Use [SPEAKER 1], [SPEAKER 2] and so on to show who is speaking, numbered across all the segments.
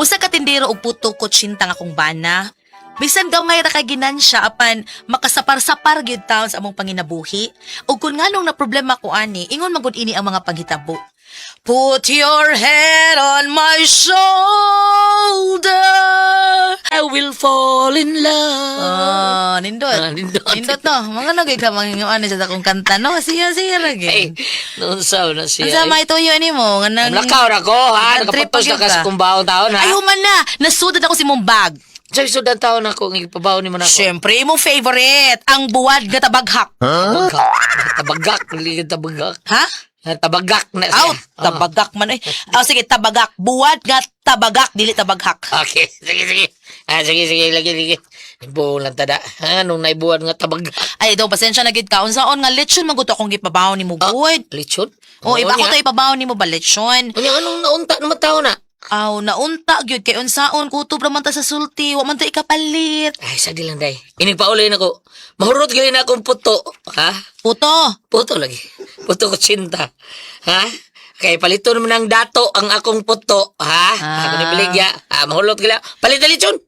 [SPEAKER 1] Usa ka tindero og puto ko tsinta nga kong bana. Bisan daw ngay ra kay ginansya apan makasapar-sapar gyud taon sa among panginabuhi. Ug kun nganong na problema ko ani, ingon magud ini ang mga panghitabo. Put your head on my shoulder, I will fall in love. Nindot.
[SPEAKER 2] Nindot.
[SPEAKER 1] Nindot no. Mga nagay ka manginguan sa akong kanta no. Siya
[SPEAKER 2] Ay,
[SPEAKER 1] lagi.
[SPEAKER 2] noon sa na siya.
[SPEAKER 1] Ang sama ituyo ni mo.
[SPEAKER 2] Nakaw na ko, ha?
[SPEAKER 1] Nag-trip
[SPEAKER 2] Nakapatos na
[SPEAKER 1] pa
[SPEAKER 2] ka sa
[SPEAKER 1] ka.
[SPEAKER 2] kumbawang taon, ha?
[SPEAKER 1] Ay, human na. Nasudad ako si mong bag.
[SPEAKER 2] Sa isudan taon ako, ipabaw ni mo na ako.
[SPEAKER 1] Siyempre, imong favorite. Ang buwad nga tabaghak.
[SPEAKER 2] Tabagak. Tabagak. Liligid tabagak.
[SPEAKER 1] Ha?
[SPEAKER 2] Tabagak na siya.
[SPEAKER 1] Out. Tabagak man eh. Sige, tabagak. Buwad nga tabagak, dili tabaghak.
[SPEAKER 2] Okay, sige. Sige, lagi. Ibuon lang tada. Nung naibuan nga tabagak.
[SPEAKER 1] Ay, daw, pasensya na gid ka. Unsaon nga lechon maguto akong gipabaw ni mo, good.
[SPEAKER 2] Lechon?
[SPEAKER 1] O, iba ko to ipabaw ni mo ba lechon?
[SPEAKER 2] Anong naunta naman tao na?
[SPEAKER 1] Aw, naunta gyud kay unsaon kutob ra man ta sa sulti, wa man ta ikapalit.
[SPEAKER 2] Ay, sadi lang, day. Inigpauli na ko. Mahurot galing na akong puto. Ha?
[SPEAKER 1] Puto.
[SPEAKER 2] Puto lagi. Puto ko tsinta. Ha? Kaya palito naman ng dato ang akong puto. Ha? Ako ni Beligya. Mahulot gila. Palit na lechon.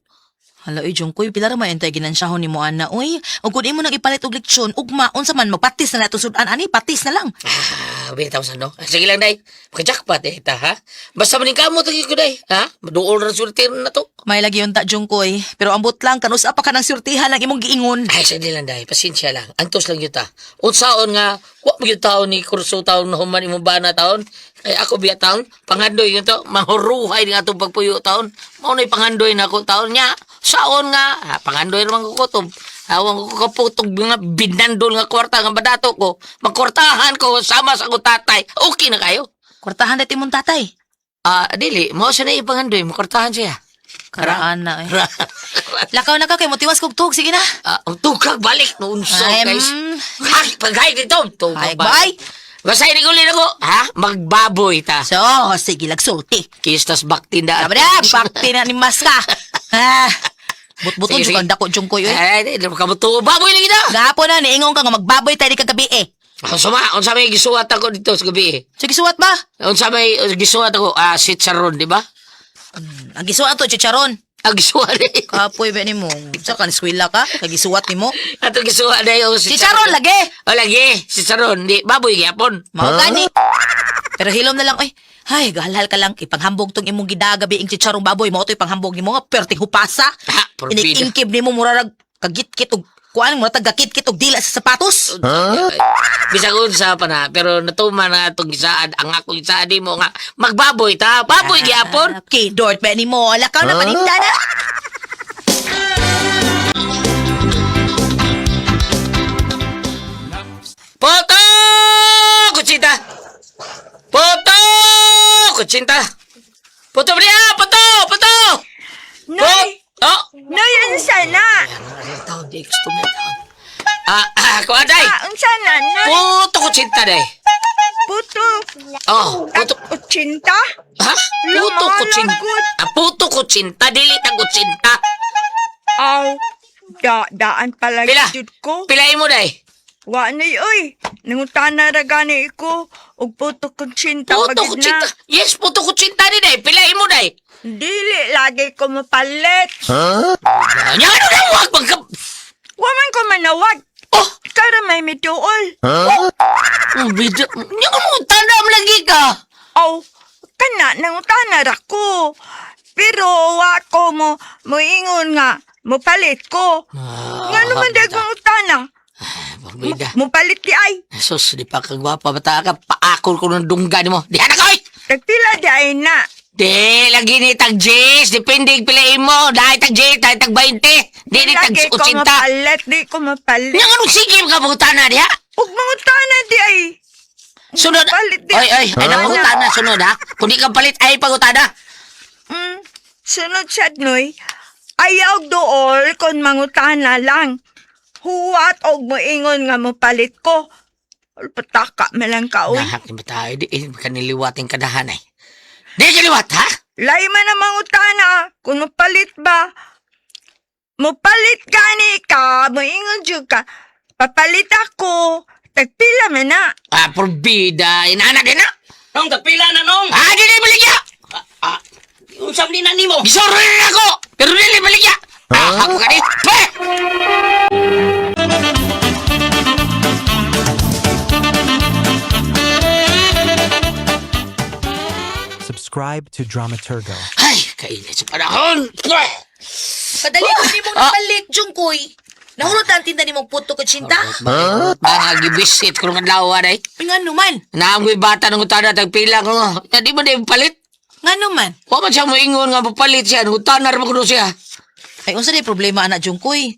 [SPEAKER 1] Hala, jong koy pila ra man entay ginansyahon nimo ana. Uy, ug kun imo nang ipalit og lechon, ugma unsa man magpatis na nato sudan ani, patis na lang.
[SPEAKER 2] Bitaw sa no. Sige lang, day. Makajakpat ta, ha? Basta maning kamot lagi ko, day. Ha? Maduol na surtir na to.
[SPEAKER 1] May lagi unta jong koy, pero ambot lang kanus pa ka nang surtihan lang imong giingon.
[SPEAKER 2] Ay, sige lang, day. Pasensya lang. Antos lang yun ta. Unsaon nga, wa mo yung taon ni kurso taon na human imong bana taon. Ay, ako biya taon. Pangandoy yun to. Mahuruhay nga itong pagpuyo taon. Maunay pangandoy na ako taon niya. Saon nga. Pangandoy naman ko kutob. Awang ko kaputog nga binandol nga kwarta nga badato ko. Magkwartahan ko sama sa akong tatay. Okay na kayo?
[SPEAKER 1] Kwartahan dati imong tatay.
[SPEAKER 2] Dili. Mo siya na ipangandoy. Magkwartahan siya.
[SPEAKER 1] Karaan na eh. Lakaw na ka kay motiwas kog tug, sige na.
[SPEAKER 2] Tukag balik no unso guys. Paghay dito.
[SPEAKER 1] Ay,
[SPEAKER 2] Tukag
[SPEAKER 1] bye.
[SPEAKER 2] balik. Basta ini ulit ako. Ha? Magbaboy ta.
[SPEAKER 1] So, sige lagsulti.
[SPEAKER 2] Kistas bakti na.
[SPEAKER 1] Sabi na, bakti na ni Mas ka. Ha? Butbuton
[SPEAKER 2] Sige,
[SPEAKER 1] jud kang dako jong koy.
[SPEAKER 2] Ay, di ka mo to. Baboy lagi na.
[SPEAKER 1] Gapo na niingon ka nga magbaboy tayo di kagabi eh.
[SPEAKER 2] Unsa may gisuwat ako dito sa gabi.
[SPEAKER 1] Sige suwat ba?
[SPEAKER 2] Unsa may gisuwat ako si Charon, di ba?
[SPEAKER 1] Ang gisuwat to chicharon.
[SPEAKER 2] Ang gisuwat eh.
[SPEAKER 1] Kapoy ba nimo? Sa kan eskwela ka? Kagisuwat nimo?
[SPEAKER 2] Ato gisuwat na yung si
[SPEAKER 1] Chicharon lagi.
[SPEAKER 2] O lagi, si Charon. Di, baboy gyapon.
[SPEAKER 1] Mao gani. Pero hilom na lang oy. Ay, gahalhal ka lang ipanghambog tong imong gidagabi ing chicharong baboy mo to'y panghambog nimo nga perting hupasa.
[SPEAKER 2] Porbida.
[SPEAKER 1] Inikingkib nimo murarag kagit-kit og kuan mo tagakit-kit og dila sa sapatos.
[SPEAKER 2] Bisag unsa pa na, pero natuman na itong gisaad. Ang akong gisaad mo nga, magbaboy ta. Baboy gyapon.
[SPEAKER 1] Okay, Dort ba nimo? Lakaw na paninda na.
[SPEAKER 2] Poto! Kutsinta! Poto! Kutsinta! Poto, Bria! Poto! Poto!
[SPEAKER 3] Nay!
[SPEAKER 2] Oh!
[SPEAKER 3] Nay, unsa na?
[SPEAKER 2] Tawag di, gusto mo tawag. Kuha, day!
[SPEAKER 3] Unsa na, nay?
[SPEAKER 2] Poto kutsinta, day!
[SPEAKER 3] Puto.
[SPEAKER 2] Oh, puto.
[SPEAKER 3] Utsinta?
[SPEAKER 2] Ha? Puto kutsinta. Puto kutsinta, dili tag kutsinta.
[SPEAKER 3] Aw, daan pala
[SPEAKER 2] Pila?
[SPEAKER 3] jud ko.
[SPEAKER 2] Pilay mo, day!
[SPEAKER 3] Wa na oy. Nangutana ra gani ko og puto kutsinta
[SPEAKER 2] Puto
[SPEAKER 3] pagid
[SPEAKER 2] kutsinta.
[SPEAKER 3] na.
[SPEAKER 2] Yes, puto kutsinta ni, day! Pilay mo, day!
[SPEAKER 3] Dili lagi ko mapalit.
[SPEAKER 2] Nya ano na wag magka...
[SPEAKER 3] Wa man ko manawag.
[SPEAKER 2] Oh!
[SPEAKER 3] Kara may mituol.
[SPEAKER 2] Bida... Nya mo tandam lagi ka!
[SPEAKER 3] Aw, kana nangutana ra ko. Pero wa ko moingon nga mopalit ko. Nga naman dagang utana.
[SPEAKER 2] Pagbida.
[SPEAKER 3] Mopalit di ay.
[SPEAKER 2] Sus, di pa kagwapa bata ka. Paakol ko ng dungga ni mo. Di anak ko!
[SPEAKER 3] Tagpila di ay na.
[SPEAKER 2] Di, lagi ni tag Jis. Depende pilayin mo. Dahil tag Jis, dahil tag 20. Di ni tag
[SPEAKER 3] Lagi ko
[SPEAKER 2] 80.
[SPEAKER 3] mapalit, di ko mapalit.
[SPEAKER 2] Yang anong sigil ka mga na diha?
[SPEAKER 3] Huwag mga tana di ay.
[SPEAKER 2] Sunod.
[SPEAKER 3] Palit di.
[SPEAKER 2] Ay, na sunod ha. Kung di ka palit, ay pagutana.
[SPEAKER 3] Sunod siya, Noy. Ayaw dool kung mangutana lang. Huwat og moingon nga mapalit ko. Pataka malang ka, uy.
[SPEAKER 2] Nahak ni tayo. Di, kaniliwating kadahan ay. Di kaliwat ha?
[SPEAKER 3] Lay man ang mangutana. Kung mapalit ba? Mapalit gani ka. Moingon dyan ka. Papalit ako. Tagpila man na.
[SPEAKER 2] Porbida. Inaanak din na.
[SPEAKER 4] Nong, tagpila na nong!
[SPEAKER 2] Di na ibaligya. Unsam ni nani mo? Gisoro na ako! Pero dili baligya! Ako ka dito!
[SPEAKER 4] Subscribe to Dramaturgo.
[SPEAKER 2] Ay, kainit sa panahon!
[SPEAKER 1] Kadali ko ni mong nabalik, Jungkoy. Nahulot ang tinda ni mong puto kutsinta?
[SPEAKER 2] Mga gibisit ko ng adlaw day.
[SPEAKER 1] Nga naman.
[SPEAKER 2] Naanggoy bata ng utana tagpila ko. Di ba di palit?
[SPEAKER 1] Nga naman.
[SPEAKER 2] Wa man siya mo ingon nga papalit siya. Utana rin mo siya.
[SPEAKER 1] Ay, unsa di problema, anak Jungkoy?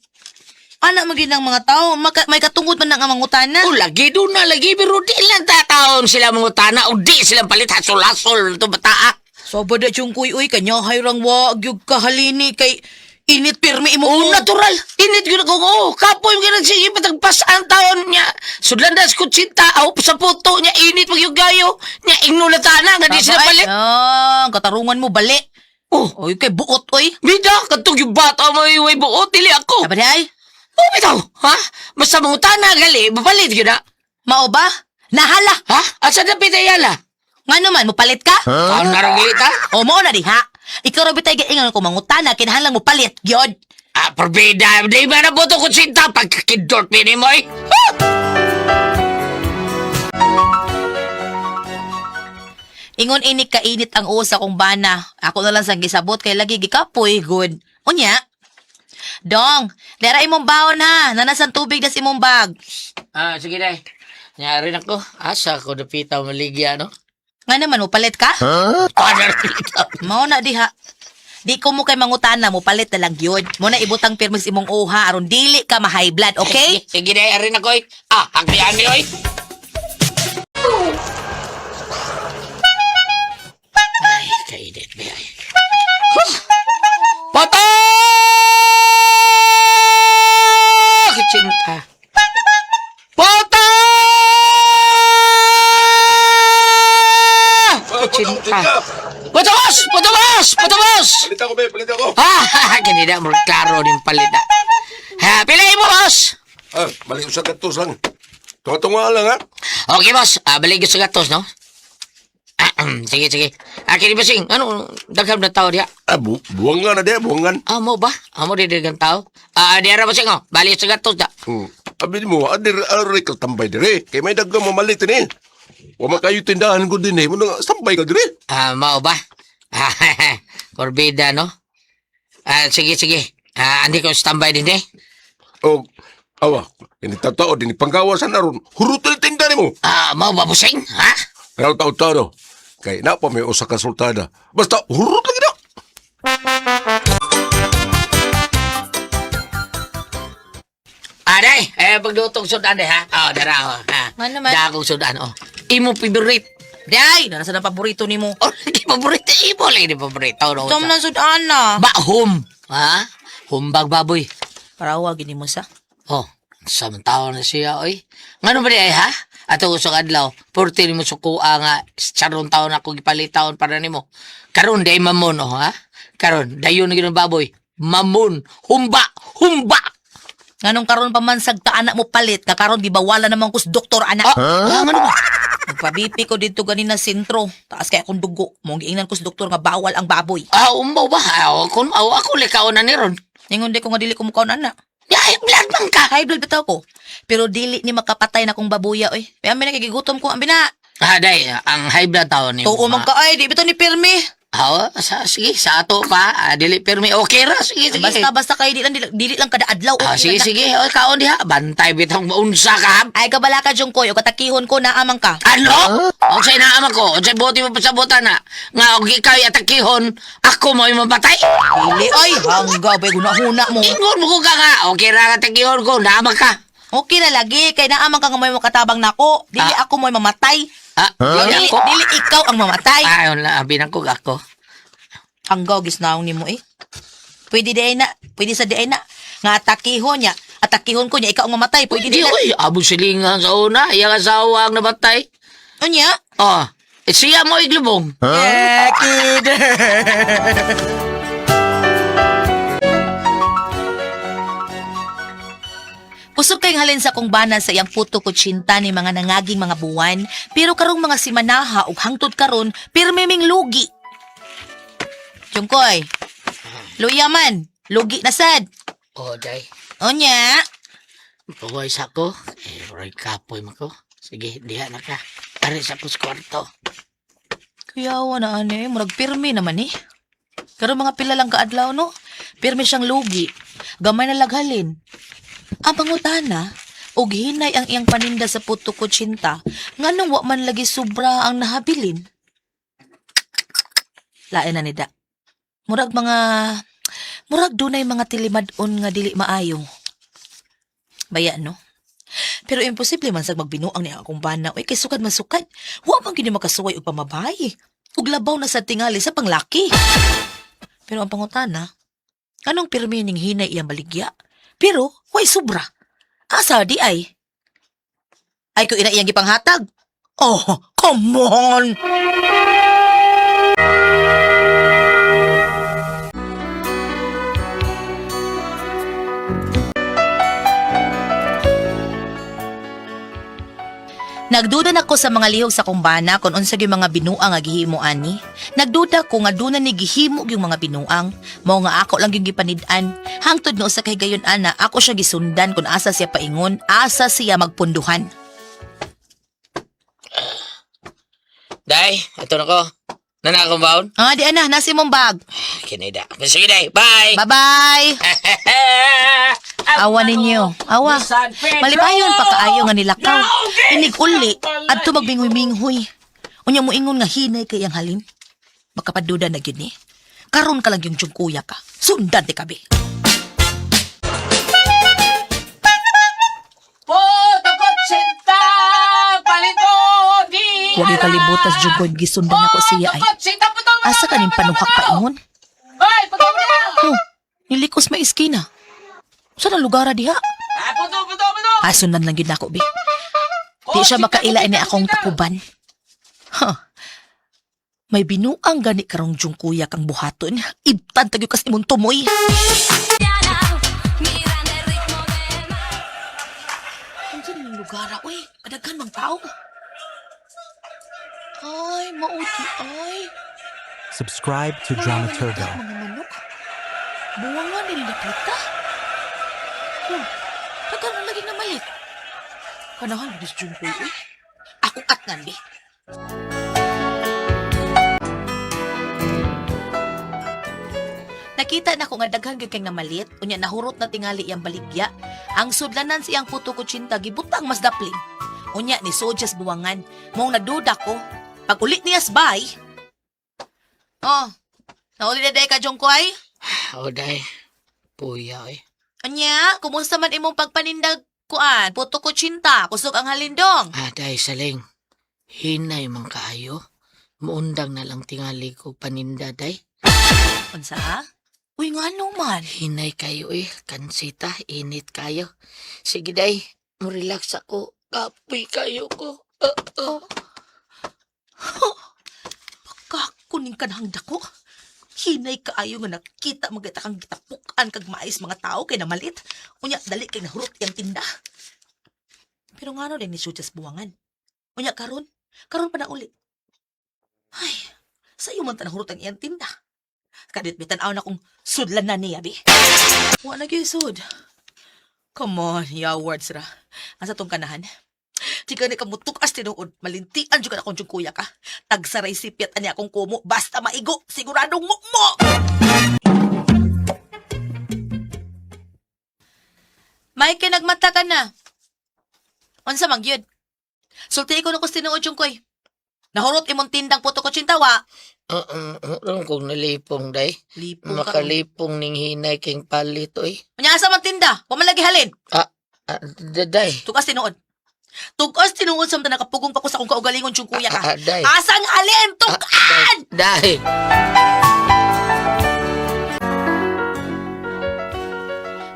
[SPEAKER 1] Anak magin ng mga tao, may katungod man ng amang utana.
[SPEAKER 2] O lagi doon na lagi. Pero di lang tataon sila mga utana. O di silang palit hasol-hasol. Ito bataa.
[SPEAKER 1] So, bada Jungkoy, uy, kanya hayrang wag yung kahalini kay init pirmi imo.
[SPEAKER 2] Oh, natural. Init yun ako. Oh, kapoy mo ganang sige patagpas ang taon niya. Sudlandas kutsinta. Aw sa puto niya. Init mag yung gayo. Niya ingnulatana. Nga di sila palit.
[SPEAKER 1] Ang katarungan mo, bali.
[SPEAKER 2] Oh,
[SPEAKER 1] Uy, kay buot, uy.
[SPEAKER 2] Mida, katong yung bata mo iway buo. Tili ako.
[SPEAKER 1] Sabi ay,
[SPEAKER 2] Oh, bitaw. Ha? Basta mga utana gali. Mapalit yun na.
[SPEAKER 1] mao ba? Nahala.
[SPEAKER 2] Ha? Asa na pitayala?
[SPEAKER 1] Nga naman, mupalit ka?
[SPEAKER 2] Ano naranglit ha?
[SPEAKER 1] O mo na di ha? Ikaw rin bitay gaingan ko mangutana, kinahanglan mo palit, gyud.
[SPEAKER 2] Ah, perbeda. Di ba na boto ko sinta pagkakidort pinimoy?
[SPEAKER 1] Ingon ini kainit ang usa kong bana. Ako na lang sang gisabot kay lagi gikapoy, good. Unya. Dong, dera imong baon ha. Nanasan tubig das imong bag.
[SPEAKER 2] Ah, sige na. Nyari na ko. Asa ko napita maligya, no?
[SPEAKER 1] Nga naman, mupalit ka?
[SPEAKER 2] Ano napita?
[SPEAKER 1] Mao na di ha. Di ko mo kay mangutana, mupalit na lang yun. Muna ibutang pirmis imong uha, aron dili ka ma-high blood, okay?
[SPEAKER 2] Sige na, ari na ko. Ah, hagbihan ni, oy. Ay, kainit ba ay. Patok! Cinta. Patok! Cinta. Patubos! Patubos! Patubos!
[SPEAKER 5] Palit ako, be. Palit ako.
[SPEAKER 2] Ah, ganina mo klaro din palita. Ha, pilay mo, boss.
[SPEAKER 5] Ah, balik ko sa gatos lang. Tunga-tunga lang, ha?
[SPEAKER 2] Okay, boss. Balik ko sa gatos, no? Sige, sige. Kini basing, ano, dagham na tao diya.
[SPEAKER 5] Ah, buwangan na, de. Buwangan.
[SPEAKER 2] Amo ba? Amo di dagham tao? Diya ra basing, oh. Balik sa gatos da.
[SPEAKER 5] Abi mo, adir arik tambay dire. Kay may dagang mamalit ni. Wa makayo tindahan ko din eh. Muna tambay ka dire.
[SPEAKER 2] Mao ba? Korbida, no? Sige, sige. Andi ko standby din, eh.
[SPEAKER 5] O, awa. Ini tatao din panggawasan aron. Hurutul tinda ni mo.
[SPEAKER 2] Mao ba, busing? Ha?
[SPEAKER 5] Kaya tao-tao no. Kay na pa may usa ka sultada. Basta hurut lagi na.
[SPEAKER 2] Day, pagdutong sudan, ha? Dara, ha?
[SPEAKER 1] Ano naman?
[SPEAKER 2] Dakong sudan, oh. Imo favorite.
[SPEAKER 1] Day, nasa na paborito nimo.
[SPEAKER 2] Oh, di paborito. Imo lang di paborito, no?
[SPEAKER 1] Tom na sudana.
[SPEAKER 2] Hum. Ha? Humbag baboy.
[SPEAKER 1] Parawa gini mo sa.
[SPEAKER 2] Oh, samantao na siya, oy. Ngano ba di ay, ha? Ato usok adlaw, 40 mo sukuha nga, charong taon ako gipalitaon para nimo. Karon day mamon, oh, ha? Karon, dayon na ginong baboy. Mamon. Humba. Humba.
[SPEAKER 1] Nganong karon pa man sagta anak mo palit, ka karon di ba wala namang kus doktor anak.
[SPEAKER 2] Ano ba?
[SPEAKER 1] Nagpabipi ko dito ganina sentro. Taas kaya akong dugo. Mong giingnan ko sa doktor nga bawal ang baboy.
[SPEAKER 2] Umbaw ba? Ako likaw na ni ron.
[SPEAKER 1] Ningon di ko nga dili ko mukaon anak.
[SPEAKER 2] Ay, blood man ka.
[SPEAKER 1] High blood bitaw ko. Pero dili ni makapatay na kong babuya oy. Kaya may nakikigutom ko ambi na.
[SPEAKER 2] Day, ang high blood taon ni
[SPEAKER 1] Tuo man ka ay di bitaw ni pirmi.
[SPEAKER 2] Sige, sa ato pa. Dili permi. Okay ra, sige, sige.
[SPEAKER 1] Basta kay dili lang kada adlaw.
[SPEAKER 2] Sige, sige. O, kaon diha. Bantay bitang maunsa ka.
[SPEAKER 1] Ay kabala ka jung koy o katakihon ko na amang ka.
[SPEAKER 2] Ano? O sa'y naama ko. O sa'y buti mo pa sa buta na. Nga, og ikaw atakihon, ako mo yung mabatay.
[SPEAKER 1] Dili ay hangga bay gunahuna mo.
[SPEAKER 2] Ingon mo ko ka nga. Okay ra atakihon ko. Naama ka.
[SPEAKER 1] Okay na lagi kay naamang ka nga may makatabang nako. Dili ako mo mamatay.
[SPEAKER 2] Dili ako.
[SPEAKER 1] Dili ikaw ang mamatay.
[SPEAKER 2] Ayun lang. Binang ko ako.
[SPEAKER 1] Hanggaw gisnaong nimo eh. Pwede sa di ay na. Nga atakihon niya. Atakihon ko niya ikaw ang mamatay. Pwede
[SPEAKER 2] Di,
[SPEAKER 1] di na.
[SPEAKER 2] oy. Abo silingan sa una. Iyang asawa ang nabatay.
[SPEAKER 1] Unya?
[SPEAKER 2] Siya mo iglubong.
[SPEAKER 1] Yeah, kid. Kusog kayong halin sa kong bana sa iyang puto kutsinta ni mga nangaging mga buwan, pero karong mga simanaha ug hangtod karon pirmeming lugi. Chungkoy. Luya man. Lugi na sad.
[SPEAKER 2] O, day.
[SPEAKER 1] Onya.
[SPEAKER 2] Paway sa ko. Roy kapoy mo ko. Sige, diha na ka. Pare sa pus kwarto.
[SPEAKER 1] Kuyawa na ane. Murag pirmi naman eh. Karon mga pila lang kaadlaw no. Pirmi siyang lugi. Gamay na laghalin. Ang pangutana, og hinay ang iyang paninda sa puto kutsinta, nganong wa man lagi sobra ang nahabilin. Lain na nida. Murag dunay mga tilimad-on nga dili maayo. Baya no? Pero imposible man sag magbinuang ni akong bana. Uy, kay sukad man sukad. Wa man gini makasuway og pamabay. Ug labaw na sa tingali sa panglaki. Pero ang pangutana, anong pirmi ning hinay iyang baligya? Pero, way sobra. Asa di ay? Ay ko ina iyang gipanghatag. Oh, come on! Nagduda nako sa mga lihok sa kumbana kung unsa gyud mga binuang nga gihimo ani. Nagduda ko nga duna ni gihimo gyud mga binuang, mao nga ako lang gyud gipanid-an. Hangtod no sa kay gayon ana, ako siya gisundan kung asa siya paingon, asa siya magpunduhan.
[SPEAKER 2] Day, ito na ko. Nanakong baon?
[SPEAKER 1] Ah, di ana, nasi mong bag.
[SPEAKER 2] Kinida. Sige, day. Bye!
[SPEAKER 1] Bye-bye! Awa ninyo. Awa. Malipayon pa kaayo nga nilakaw. Inig-uli at magbingoy-minghoy. Unya mo ingon nga hinay kay ang halin. Makapaduda na gyud ni. Karon ka lang yung kuya ka. Sundan ti kabi.
[SPEAKER 2] Putukot sinta! Palito! Di!
[SPEAKER 1] Huwag ikalibutas jugod gisundan ako siya ay.
[SPEAKER 2] Sinta po to!
[SPEAKER 1] Asa kaning panuhak pa ingon?
[SPEAKER 2] Hoy! Pagkakita!
[SPEAKER 1] Oh, nilikos may iskina. Saan ang lugar diha?
[SPEAKER 2] Puto!
[SPEAKER 1] Asundan lang yun ako, bi. Di siya makailain ni akong takuban. Huh. May binuang gani karong jung kuya kang buhaton. Ibtan tagyo kas imong tumoy. Ang dyan yung lugar, uy. Kadaghan mang tao. Ay, mauti, ay.
[SPEAKER 4] Subscribe to Dramaturgo.
[SPEAKER 1] Mga manok. Buwangan niliklita. Tagal na lagi na malit. Kanahan, bis Jun ko eh. Ako katnan, bi. Nakita na ko nga daghan gyud kay nga malit, unya nahurot na tingali iyang baligya. Ang sudlanan siyang puto kutsinta gibutang mas dapling. Unya ni Sojas buwangan, mong nagduda ko. Pag ulit niyas bay. Oh, nauli na day ka Jong Koy?
[SPEAKER 2] O, day. Puya, eh.
[SPEAKER 1] Anya, kumusta man imong pagpanindag kuan? Puto kutsinta, kusog ang halindong.
[SPEAKER 2] Day, saling. Hinay man kaayo. Muundang na lang tingali ko paninda, day.
[SPEAKER 1] Unsa? Uy, nga man.
[SPEAKER 2] Hinay kayo, eh. Kansita, init kayo. Sige, day. Mo-relax ako. Kapoy kayo ko.
[SPEAKER 1] Pagkakuning ka na dako. Hinay kaayo nga nakita magita kang gitapukan kag maayos mga tao kay namalit. Unya dali kay nahurot yang tinda. Pero ngano din ni Sujas buwangan. Unya karon pa na uli. Ay, sayo man ta nahurot ang iyang tinda. Kadit bitan-aw na kong sudlan na niya, bi. Wa na gyud sud. Come on, ya words ra. Asa tong kanahan? Di ka ni kamutok as tinuod. Malintian dyan ka na kung dyan kuya ka. Tagsaray sipyat ani akong kumo. Basta maigo. Siguradong mo. Mike, nagmata ka na. Unsa mang gyud? Sulti ko na kus tinuod yung koy. Nahurot imong tindang puto ko chintawa.
[SPEAKER 2] Alam kong nalipong, day.
[SPEAKER 1] Lipong ka.
[SPEAKER 2] Makalipong ning hinay king palito, eh.
[SPEAKER 1] Unya asa man tinda. Wa man lagi halin.
[SPEAKER 2] Day.
[SPEAKER 1] Tugas tinuod. Tugas tinuod sa mga nakapugong pa ko sa kong kaugalingon yung kuya ka.
[SPEAKER 2] Day.
[SPEAKER 1] Asang halin? Tugan!
[SPEAKER 2] Day.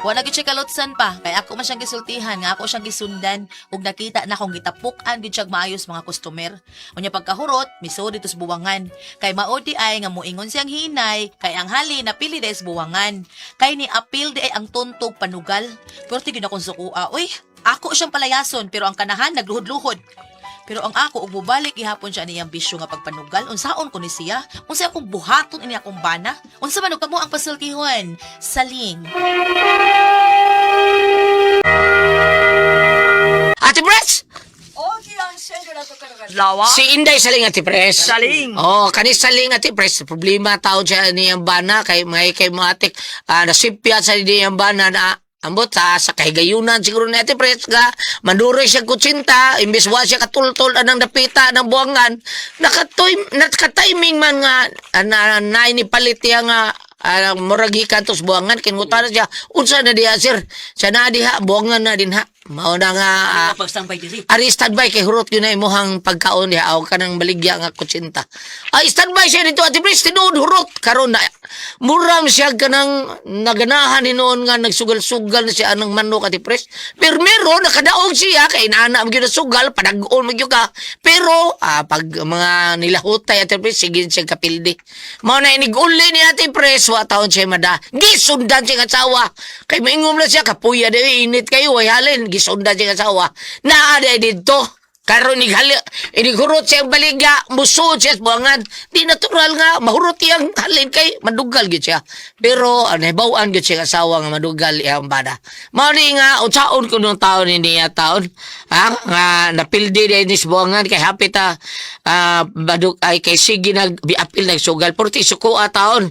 [SPEAKER 1] Wala gyud siya kalotsan pa, kay ako man siyang gisultihan, nga ako siyang gisundan, ug nakita na akong gitapukan gyud siya maayos mga customer. Unya pagkahurot, misod dito sa buwangan. Kay maodi ay nga moingon siyang hinay, kay ang hali na pili des buwangan. Kay ni apil di ay ang tuntog panugal. Pero tigin akong sukua, uy, ako siyang palayason, pero ang kanahan nagluhod-luhod. Pero ang ako, ug mubalik gihapon siya niyang bisyo nga pagpanugal, unsaon ko ni siya? Unsa akong buhaton ini akong bana? Unsa man og kamo ang pasultihon? Saling.
[SPEAKER 2] Ate Pres!
[SPEAKER 3] Okay, ang sendo na to lawa.
[SPEAKER 2] Si Inday saling Ate Pres.
[SPEAKER 3] Saling.
[SPEAKER 2] Oh, kani saling Ate Pres. Problema taon siya niyang bana kay mo atik nasipya sa niyang bana na ambot sa kahigayunan siguro ni Ate Pres nga maduroy siya kutsinta imbes wa siya katultol anang dapita ng buwangan nakaka-timing man nga ni palit niya nga murag gikan tos buwangan kingutan siya unsa na diha sir siya na diha buwangan na din ha mao na nga
[SPEAKER 6] pagstambay diri.
[SPEAKER 2] ari standby kay hurot yun na imuhang pagkaon diha aw kanang baligya nga kutsinta ay standby siya dito Ate Pres tinuod hurot karon na muram siya kanang naganahan hinuon nga nagsugal-sugal na siya anang manok Ate Pres pero meron nakadaog siya kay inaana mo gyud sugal padag-on mo gyud ka pero pag mga nilahutay Ate Pres sige siya kapildi mao na iniguli ni Ate Pres wa taon siya mada gisundan siya nga asawa kay maingom na siya kapuya di init kayo ay halin gisundan siya nga asawa naa dito karon inigurot siya ang baligya musod siya sa buwangan di natural nga mahurot iyang halin kay madugal gyud siya pero nahibaw-an gyud siya asawa nga madugal iyang bada mao ni nga unsaon ko nung taon niya taon nga napildi din sa buwangan kay hapit badug ay kay sige biapil nagsugal porti suko taon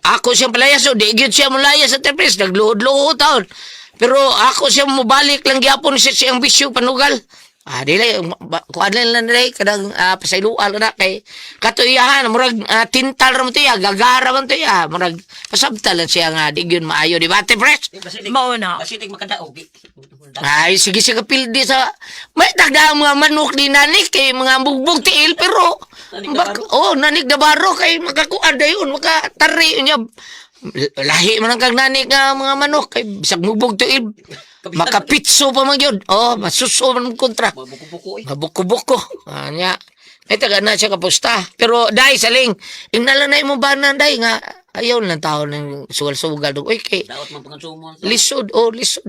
[SPEAKER 2] ako siya palayas so di gyud siya mulayas sa Tepes nagluhod-luhod taon pero ako siya mubalik lang gyapon siya siyang bisyo panugal dili kuan lang dili kadang pasayloan na kay katuyahan murag tintal ra man to ya gagara man to ya murag pasabtal lang siya nga di gyud maayo di ba Ate Pres
[SPEAKER 3] Mao na.
[SPEAKER 6] Basilig makadaog.
[SPEAKER 2] ay sige siya kapildi sa may tagda mga manok ni nanik kay mga bugbog tiil pero nanik na baro kay makakuan dayon makatari niya lahi man ang kag nanik nga mga manok kay bisag bugbog tiil makapitso pa man yun. Masuso man kontra.
[SPEAKER 6] Mabuko-buko eh.
[SPEAKER 2] Mabuko-buko. Anya. Ay taga na siya kapusta. Pero dai saling, ingnalanay mo ba na dai nga ayaw lang tao ng sugal-sugal. Uy kay
[SPEAKER 6] Daot man pangonsumo.
[SPEAKER 2] lisod lisod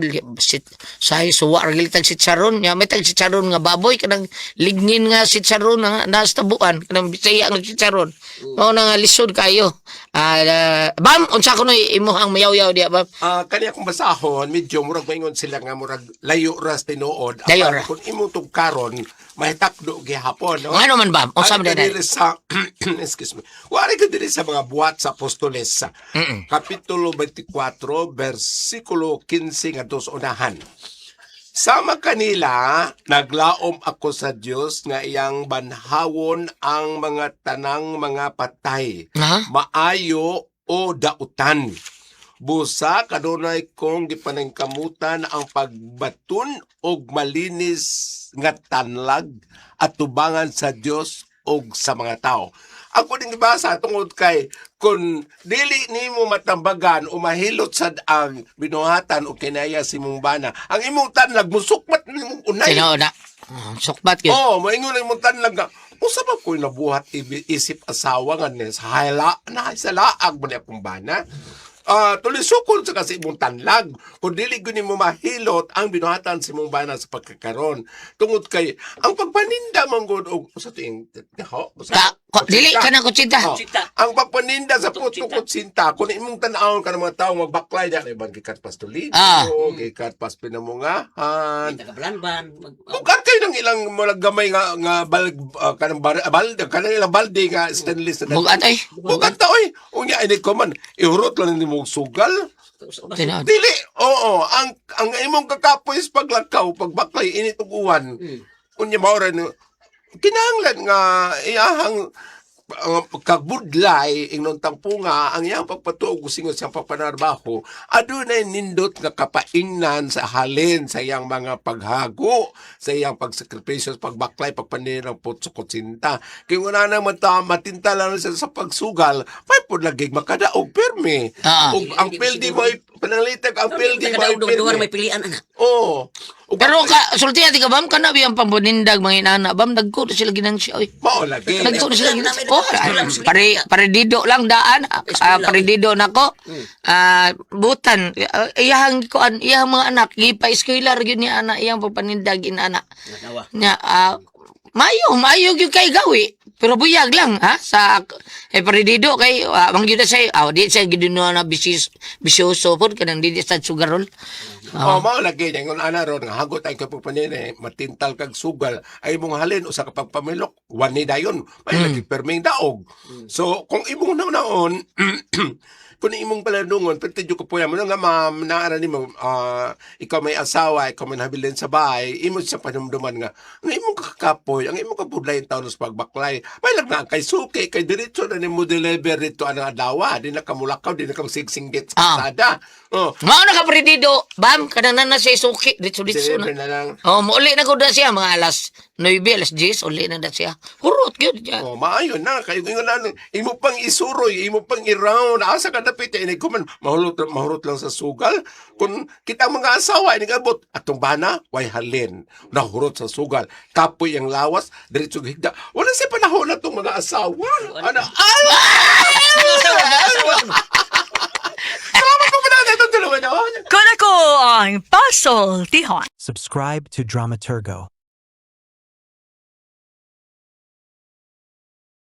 [SPEAKER 2] say suwa ragilitag si Charon nya may tag si Charon nga baboy kanang lignin nga si Charon nga nastabuan kanang bisaya nga si Charon mao na nga lisod kayo bam unsa kuno imuhang mayaw-yaw diya bam
[SPEAKER 5] Kani akong basahon, medyo murag maingon sila nga murag layo ras tinuod.
[SPEAKER 2] Layo
[SPEAKER 5] Apan
[SPEAKER 2] ra.
[SPEAKER 5] kung imong tug karon, mahitakdo gihapon, no?
[SPEAKER 2] ano man bam unsa man
[SPEAKER 5] Ari ka
[SPEAKER 2] dai
[SPEAKER 5] diri sa excuse me. Wari ka diri sa mga buhat sa Apostoles. Kapitulo 24, versikulo 15 nga dos unahan. Sama kanila, naglaom ako sa Dios nga iyang banhawon ang mga tanang mga patay,
[SPEAKER 2] ha
[SPEAKER 5] maayo o dautan. Busa kadunay kong gipaningkamutan ang pagbaton og malinis nga tanlag at tubangan sa Dios og sa mga tao. Ako din ibasa tungod kay kung dili nimo matambagan o mahilot sad ang binuhatan o kinaya si mong bana, ang imong tanlag musukmat nimong unay.
[SPEAKER 2] sino na sukbat gyud
[SPEAKER 5] Maingon ang imong tanlag nga usa ba ko'y nabuhat isip asawa nga ni sa sa laag mo ni akong bana. Tulisukol sa kasi imong tanlag kung dili gyud nimo mahilot ang binuhatan si mong bana sa pagkakaron tungod kay ang pagpaninda man gud og sa tuing
[SPEAKER 2] dili ka na kutsinta
[SPEAKER 5] ang pagpaninda sa puto kutsinta kung imong tan-awon ka ng mga tao magbaklay diyan ibang gikat pastolin gikat pas pinamungahan
[SPEAKER 6] Taga-Blanban.
[SPEAKER 5] Bukan kayo ng ilang gamay nga kanang kanang ilang balde nga stainless na
[SPEAKER 2] bugat ay
[SPEAKER 5] bukan ta oy unya ini ko man ihurot lang nimo sugal
[SPEAKER 2] sino
[SPEAKER 5] dili ang imong kakapoy is paglakaw pagbaklay init ug uwan unya maura ni kinahanglan nga iyahang kagbudlay ingnon tangpunga ang iyang pagpatuog singot siyang pagpanarbaho adunay nindot nga kapaingnan sa halin sa iyang mga paghago sa iyang pagsakripisyo pagbaklay pagpaninang putso kutsinta kay una na matinta lang siya sa pagsugal may pud lagig makadaog permi ug ang pildi mo panalitag ang pildi mo
[SPEAKER 6] Taga-Duwar may pilian anak.
[SPEAKER 2] pero sulti ati ka bam kana biyang pambunindag mga inana bam dagko na sila ginansya oy
[SPEAKER 5] mao lagi
[SPEAKER 2] dagko na sila ginansya pare dido lang daan pare dido nako butan iyang mga anak gipa eskwela ra gyud ni anak iyang pagpanindag inana
[SPEAKER 6] Nawa.
[SPEAKER 2] nya Mayo gyud kay gawi. Pero buyag lang ha sa paridido kay mang gyud say di say giduno na bisyoso pod kanang di sa sugarol.
[SPEAKER 5] Mao lagi ingon ana ron nga hagot ay kapag panini matintal kag sugal ay imong halin usa ka pagpamilok wani dayon may lagi perming daog. So kung imong naon kung imong palandungon pertidyo ko po yan mo nga naara nimo ikaw may asawa ikaw may nabilin sa bahay imo sa panumduman nga imong kakapoy ang imong kabudlayin taon sa pagbaklay may lang na kay suki kay diretso na nimo deliver dito anang adlaw di na kamulakaw di na kamsigsinggit sa kasada.
[SPEAKER 2] Mao na ka paridido, bam kanang na siya suki ditso
[SPEAKER 5] Deliver
[SPEAKER 2] na.
[SPEAKER 5] na lang.
[SPEAKER 2] Muuli na gud na siya mga alas 9, alas 10 uli na siya. Hurot gyud siya.
[SPEAKER 5] Maayo na kayo ingon na imo pang isuroy imo pang i-round asa ka dapit ini kuman mahurot lang sa sugal kun kita mga asawa ini abot atong bana way halin nahurot sa sugal kapoy ang lawas diretso higda wala siya panahon na tong mga asawa ano
[SPEAKER 3] Kung ako ang puzzle, tihon.
[SPEAKER 4] Subscribe to Dramaturgo.